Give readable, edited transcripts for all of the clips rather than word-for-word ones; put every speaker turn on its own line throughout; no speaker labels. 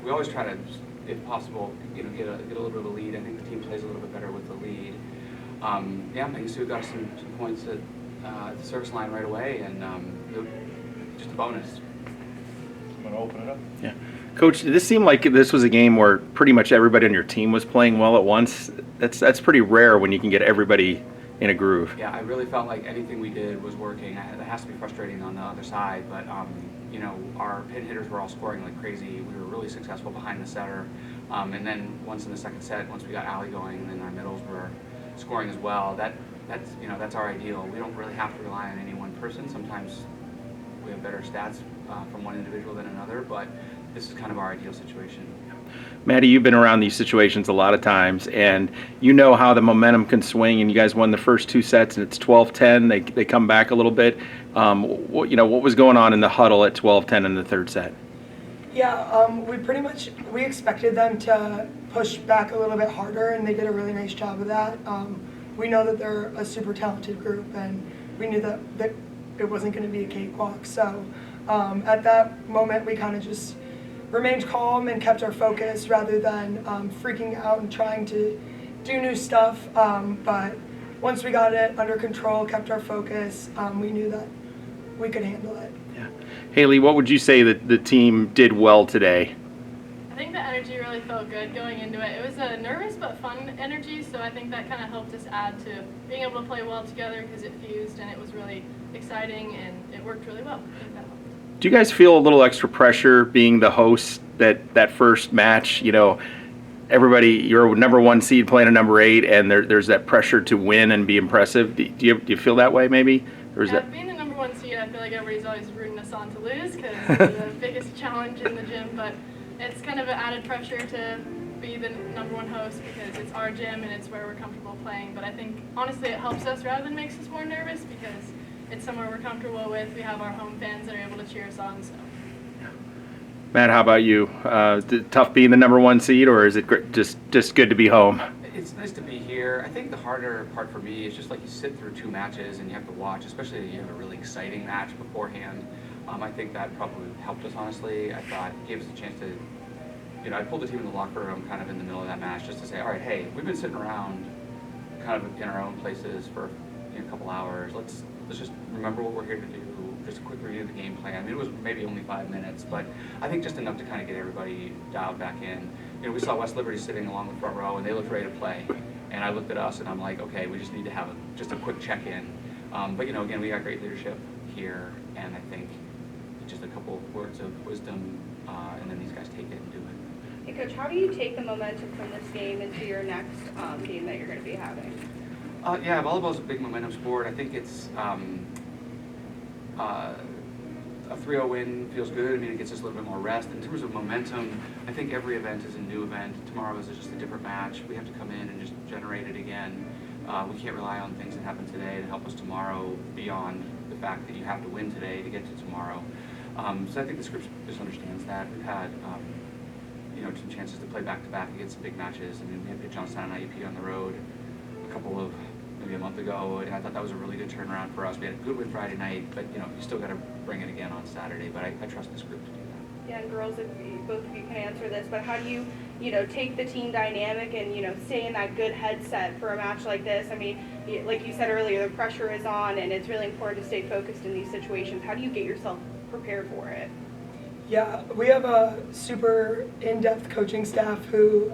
we always try to, if possible, get a little bit of a lead. I think the team plays a little bit better with the lead. Yeah, I guess we got some points at the service line right away, and just a bonus.
I'm going to open it up.
Yeah. Coach, did this seem like this was a game where pretty much everybody on your team was playing well at once? That's pretty rare when you can get everybody in a groove.
Yeah, I really felt like anything we did was working. It has to be frustrating on the other side, but our pin hitters were all scoring like crazy. We were really successful behind the setter, and then once in the second set, once we got Allie going, then our middles were scoring as well. That's our ideal. We don't really have to rely on any one person. Sometimes we have better stats from one individual than another, but this is kind of our ideal situation.
Madde, you've been around these situations a lot of times, and you know how the momentum can swing, and you guys won the first 2 sets, and it's 12-10. They come back a little bit. What was going on in the huddle at 12-10 in the third set?
Yeah, we expected them to push back a little bit harder, and they did a really nice job of that. We know that they're a super talented group, and we knew that it wasn't going to be a cakewalk. So at that moment, we kind of just remained calm and kept our focus rather than freaking out and trying to do new stuff. But once we got it under control, kept our focus, we knew that we could handle it.
Yeah. Hailey, what would you say that the team did well today?
I think the energy really felt good going into it. It was a nervous but fun energy, so I think that kind of helped us add to being able to play well together because it fused and it was really exciting and it worked really well. I think that helped.
Do you guys feel a little extra pressure being the host that first match? Everybody, you're a number 1 seed playing a number 8, and there's that pressure to win and be impressive. Do you feel that way maybe? Or is that...
Being the number 1 seed, I feel like everybody's always rooting us on to lose because it's the biggest challenge in the gym, but it's kind of an added pressure to be the number 1 host because it's our gym and it's where we're comfortable playing. But I think, honestly, it helps us rather than makes us more nervous because it's somewhere we're comfortable with. We have our home fans that are able to cheer us on. So.
Matt, how about you? Tough being the number 1 seed, or is it just good to be home?
It's nice to be here. I think the harder part for me is just like you sit through 2 matches and you have to watch, especially if you have a really exciting match beforehand. I think that probably helped us, honestly. I thought it gave us a chance to, I pulled the team in the locker room kind of in the middle of that match just to say, all right, hey, we've been sitting around kind of in our own places for a couple hours. Let's just remember what we're here to do. Just a quick review of the game plan. I mean, it was maybe only 5 minutes, but I think just enough to kind of get everybody dialed back in. We saw West Liberty sitting along the front row, and they looked ready to play. And I looked at us, and I'm like, okay, we just need to have just a quick check-in. But again, we got great leadership here, and I think just a couple of words of wisdom, and then these guys take it and do it.
Hey, Coach, how do you take the momentum from this game into your next game that you're going to be having?
Yeah, volleyball is a big momentum sport. I think it's a 3-0 win feels good. I mean, it gets us a little bit more rest. In terms of momentum, I think every event is a new event. Tomorrow is just a different match. We have to come in and just generate it again. We can't rely on things that happen today to help us tomorrow beyond the fact that you have to win today to get to tomorrow. So I think the script just understands that. We've had some chances to play back-to-back against some big matches. I mean, we had Pitt Johnstown and IUP on the road maybe a month ago, and I thought that was a really good turnaround for us. We had a good win Friday night, but you still got to bring it again on Saturday. But I trust this group to do that.
Yeah, and girls, if both of you can answer this, but how do you, take the team dynamic and, stay in that good headset for a match like this? I mean, like you said earlier, the pressure is on, and it's really important to stay focused in these situations. How do you get yourself prepared for it?
Yeah, we have a super in-depth coaching staff who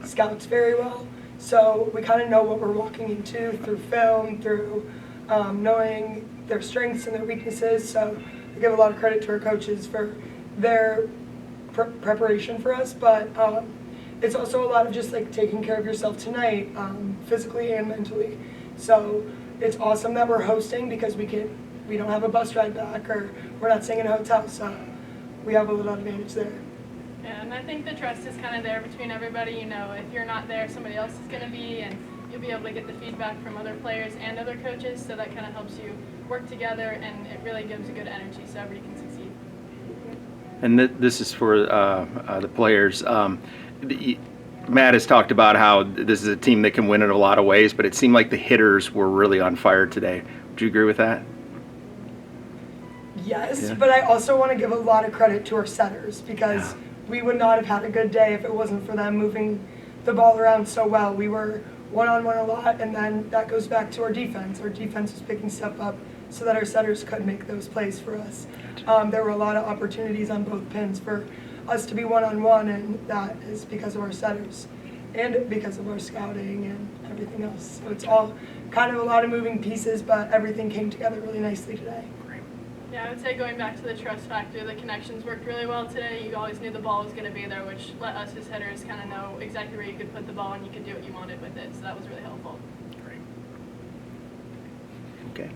scouts very well. So we kind of know what we're walking into through film, through knowing their strengths and their weaknesses. So I give a lot of credit to our coaches for their preparation for us. But it's also a lot of just like taking care of yourself tonight, physically and mentally. So it's awesome that we're hosting because we don't have a bus ride back or we're not staying in a hotel. So we have a little advantage there.
Yeah, and I think the trust is kind of there between everybody. If you're not there, somebody else is going to be, and you'll be able to get the feedback from other players and other coaches, so that kind of helps you work together, and it really gives a good energy so everybody can succeed.
And this is for the players. Matt has talked about how this is a team that can win in a lot of ways, but it seemed like the hitters were really on fire today. Would you agree with that?
Yes,
Yeah.
but I also want to give a lot of credit to our setters because we would not have had a good day if it wasn't for them moving the ball around so well. We were one-on-one a lot, and then that goes back to our defense. Our defense was picking stuff up so that our setters could make those plays for us. There were a lot of opportunities on both pins for us to be one-on-one, and that is because of our setters and because of our scouting and everything else. So it's all kind of a lot of moving pieces, but everything came together really nicely today.
Yeah, I would say going back to the trust factor, the connections worked really well today. You always knew the ball was going to be there, which let us as hitters kind of know exactly where you could put the ball and you could do what you wanted with it. So that was really helpful.
Okay.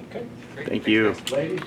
Okay.
Great.
Thank
Thanks,
you.
guys.
Ladies?